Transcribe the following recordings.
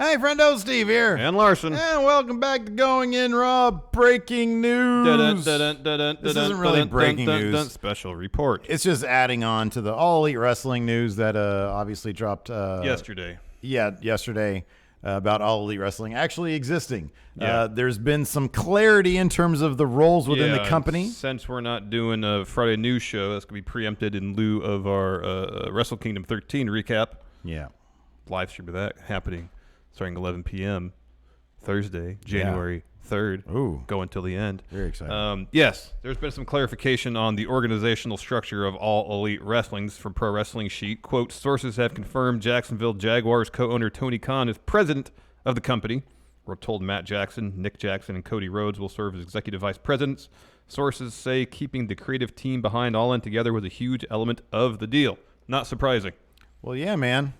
Hey, friendo, Steve here. And Larson. And welcome back to Going In Raw Breaking News. This isn't really breaking news. Special report. It's just adding on to the All Elite Wrestling news that obviously dropped yesterday. Yeah, yesterday about All Elite Wrestling actually existing. Yeah. There's been some clarity in terms of the roles within the company. Since we're not doing a Friday news show, that's going to be preempted in lieu of our Wrestle Kingdom 13 recap. Yeah. Live stream of that happening starting 11 p.m. Thursday, January 3rd. Ooh. Go until the end. Very exciting. Yes, there's been some clarification on the organizational structure of All Elite Wrestlings from Pro Wrestling Sheet. Quote, sources have confirmed Jacksonville Jaguars co-owner Tony Khan is president of the company. We're told Matt Jackson, Nick Jackson, and Cody Rhodes will serve as executive vice presidents. Sources say keeping the creative team behind All In together was a huge element of the deal. Not surprising. Well, yeah, man.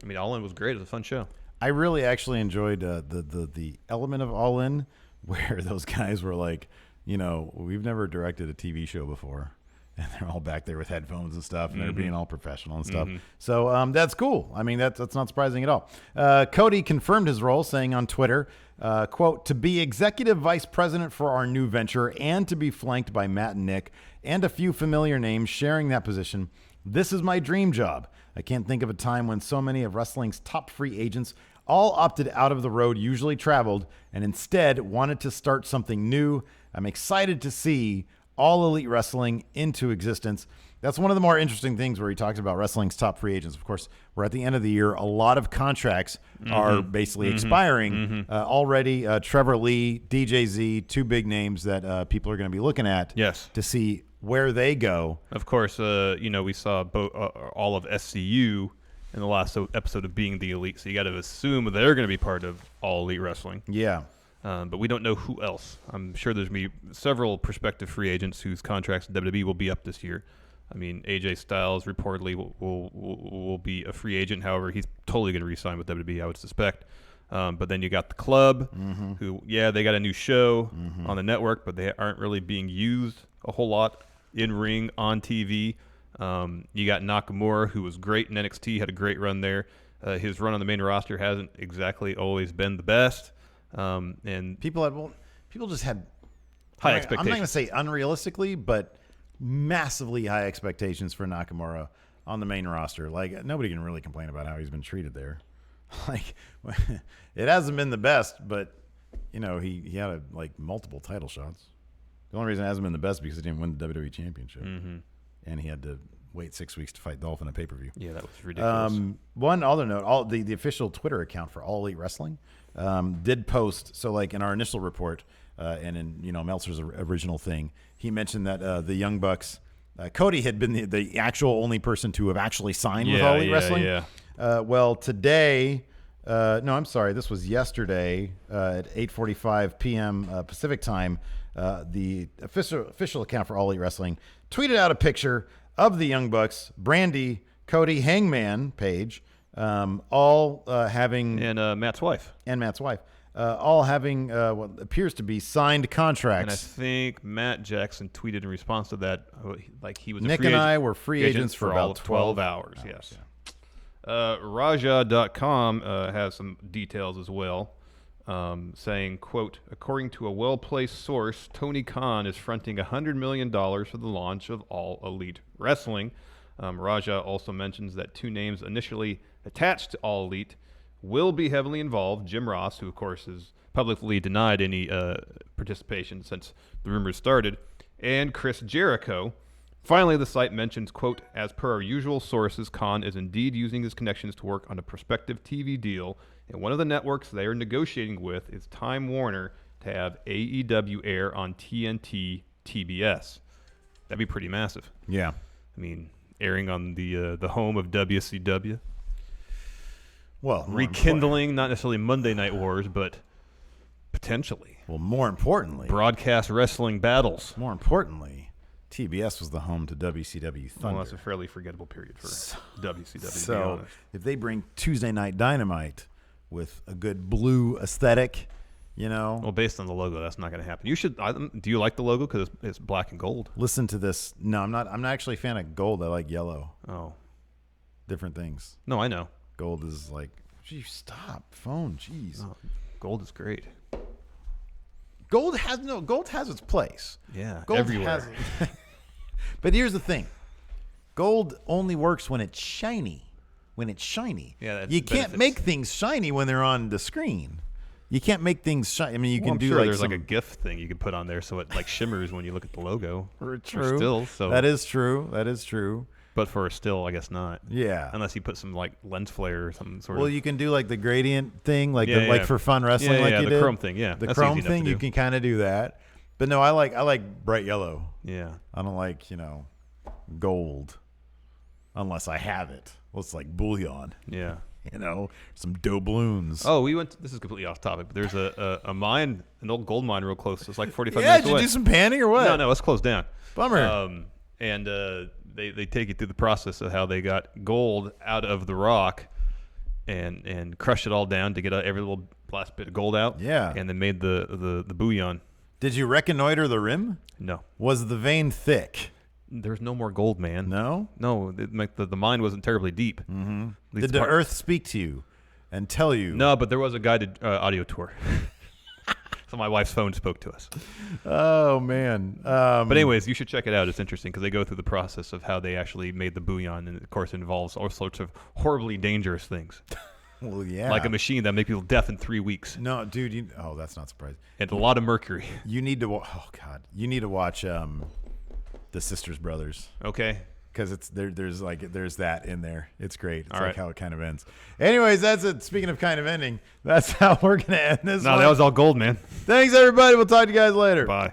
I mean, All In was great. It was a fun show. I really actually enjoyed the element of All In where those guys were like, you know, we've never directed a TV show before. And they're all back there with headphones and stuff, and they're being all professional and stuff. So that's cool. I mean, that's not surprising at all. Cody confirmed his role, saying on Twitter, quote, to be executive vice president for our new venture and to be flanked by Matt and Nick and a few familiar names sharing that position. This is my dream job. I can't think of a time when so many of wrestling's top free agents all opted out of the road usually traveled and instead wanted to start something new. I'm excited to see All Elite Wrestling into existence. That's one of the more interesting things where he talks about wrestling's top free agents. Of course, we're at the end of the year. A lot of contracts are basically expiring already. Trevor Lee, DJ Z, two big names that people are going to be looking at to see where they go. Of course, we saw all of SCU in the last episode of Being the Elite, so you got to assume they're going to be part of All Elite Wrestling. Yeah. But we don't know who else. I'm sure there's going to be several prospective free agents whose contracts in WWE will be up this year. I mean, AJ Styles reportedly will be a free agent. However, he's totally going to re-sign with WWE, I would suspect. But then you got the Club, who, they got a new show on the network, but they aren't really being used a whole lot in ring, on TV. You got Nakamura, who was great in NXT, had a great run there. His run on the main roster hasn't exactly always been the best. And people just had high expectations. I'm not going to say unrealistically, but massively high expectations for Nakamura on the main roster. Like, nobody can really complain about how he's been treated there. Like, it hasn't been the best, but he had multiple title shots. The only reason it hasn't been the best because he didn't win the WWE Championship, and he had to wait 6 weeks to fight Dolph in a pay-per-view. Yeah, that was ridiculous. One other note: the official Twitter account for All Elite Wrestling did post. So, like in our initial report, and in Meltzer's original thing, he mentioned that the Young Bucks, Cody had been the actual only person to have actually signed with All Elite Wrestling. Yeah. Well, today. No, I'm sorry. This was yesterday at 8:45 p.m. Pacific time. The official account for All Elite Wrestling tweeted out a picture of the Young Bucks, Brandy, Cody, Hangman Page, all having and Matt's wife all having what appears to be signed contracts. And I think Matt Jackson tweeted in response to that, like he was Nick and I were free agents for about 12 hours. Yes. Yeah. Raja.com has some details as well, saying, quote, according to a well-placed source, Tony Khan is fronting $100 million for the launch of All Elite Wrestling. Raja also mentions that two names initially attached to All Elite will be heavily involved. Jim Ross, who of course has publicly denied any participation since the rumors started, and Chris Jericho. Finally, the site mentions, quote, as per our usual sources, Khan is indeed using his connections to work on a prospective TV deal, and one of the networks they are negotiating with is Time Warner to have AEW air on TNT TBS. That'd be pretty massive. Yeah. I mean, airing on the home of WCW. Well, rekindling, not necessarily Monday Night Wars, but potentially. Well, more importantly. Broadcast wrestling battles. More importantly, TBS was the home to WCW Thunder. Well, that's a fairly forgettable period for WCW, so to be honest. If they bring Tuesday Night Dynamite with a good blue aesthetic, Well, based on the logo, that's not going to happen. You should. Do you like the logo because it's black and gold? Listen to this. No, I'm not actually a fan of gold. I like yellow. Oh, different things. No, I know. Gold is like Gee, stop. Phone. Jeez. Oh, gold is great. Gold has its place. Yeah, Gold everywhere. But here's the thing. Gold only works when it's shiny. Yeah, that's you can't benefits. make things shiny when they're on the screen. You can't make things shiny. I mean, you can I'm do sure like there's some, like a GIF thing you can put on there so it like shimmers when you look at the logo. True. For still, so That is true. but for a still, I guess not. Yeah. Unless you put some like lens flare or something sort Well, of. you can do like the gradient thing, like Yeah, like yeah. for fun wrestling, Yeah, like yeah, you the did. chrome thing, yeah. The That's chrome easy enough thing, to you do. can kind of do that. But no, I like bright yellow. Yeah. I don't like gold, unless I have it. Well, it's like bullion. Yeah. Some doubloons. Oh, this is completely off topic, but there's a mine, an old gold mine real close. It's like 45 yeah, minutes did you away. do some panning or what? No, it's closed down. Bummer. And they take you through the process of how they got gold out of the rock and crushed it all down to get every little last bit of gold out. Yeah. And then made the bullion. Did you reconnoiter the rim? No. Was the vein thick? There's no more gold, man. No? No, the mine wasn't terribly deep. Mm-hmm. Did the earth speak to you and tell you? No, but there was a guided audio tour. So my wife's phone spoke to us. Oh, man. But anyways, you should check it out. It's interesting because they go through the process of how they actually made the bullion, and of course it involves all sorts of horribly dangerous things. Well, yeah. Like a machine that made people deaf in 3 weeks. No, dude. That's not surprising. And a lot of mercury. You need to. Oh God. You need to watch the Sisters Brothers. Okay. Because there's that in there. It's great. It's All like right. how it kind of ends. Anyways, that's it. Speaking of kind of ending, that's how we're gonna end this. No, one. that was all gold, man. Thanks everybody. We'll talk to you guys later. Bye.